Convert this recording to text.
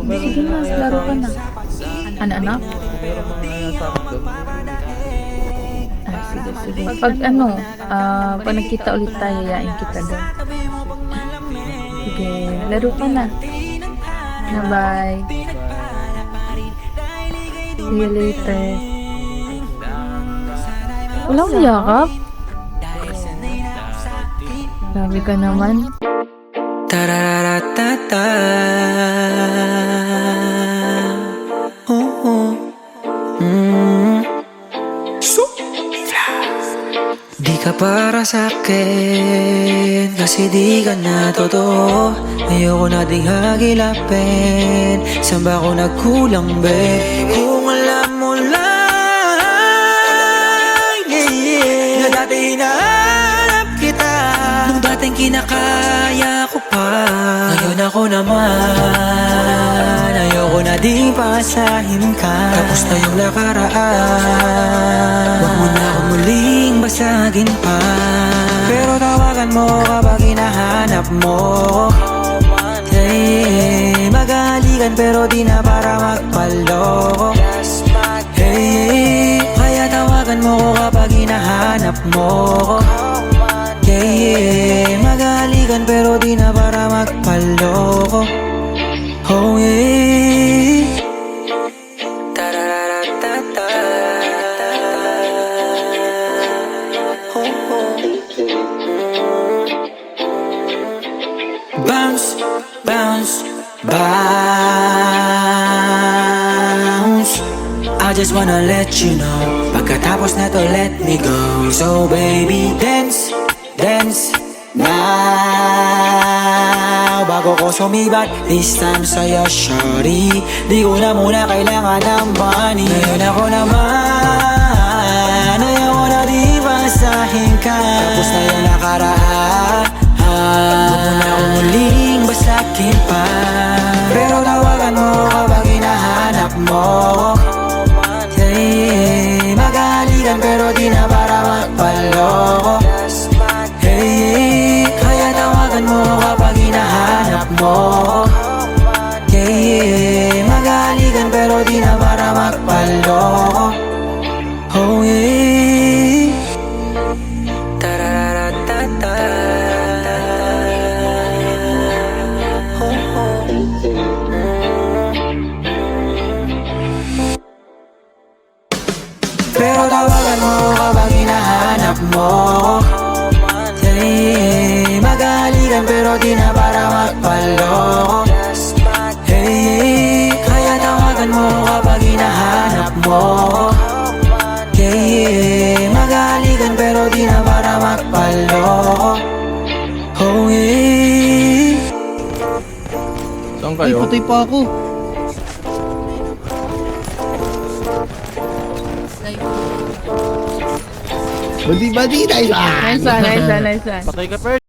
Sige na, laro ka na. Ano? Meron mga sabi doon. Sige. Pag pag nagkita ulit tayo, yayain kita doon. Sige, laro ka na. Bye. See you later. Walang yakap? Sabi ka naman. Tararatata. Di ka para sa'kin, kasi di ka na totoo. Ayoko na ding hagilapin, saan ba ako nagkulang, babe? Kung alam mo lang, na dati hinahanap kita, nung dating kinakaya ko pa. Ngayon ako naman, ayoko na ding pasahin ka. Tapos na yung nakaraan, huwag mo na akong muling basagin pa. Pero tawagan mo kapag hinahanap mo. Hey, magalikan pero di na para magpaloko. Hey, kaya tawagan mo ko kapag hinahanap mo. Yeah, magalikan pero di na para magpaloko. Oh yeah. Tararatata. Bounce, bounce, bounce. I just wanna let you know, pagkatapos na to let me go. So baby, dance, dance now. Bago ko sumibat, this time sa'yo, shorty. Di ko na muna kailangan ng money. Ngayon ako naman, ayoko na di basahin ka. Tapos na yung nakaraan, huwag mo na akong muling basakin pa. Pero tawagan mo kapag hinahanap mo. Hey, magalikan pero di na para magpaloko. Hey, kaya tawagan mo kapag hinahanap mo. Yeah, magalikan pero di na para magpaloko. Oh yeah. Tararatata. Pero tawagan mo kapag hinahanap mo. Hey, magalikan pero di na para magpaloko. Hey, kaya tawagan mo kapag hinahanap mo. Yeah, magalikan pero di na para magpaloko. Oh yeah. Saan kayo? Patay pa ako. Badi, nice one. Nice one. Patay ka, Pert.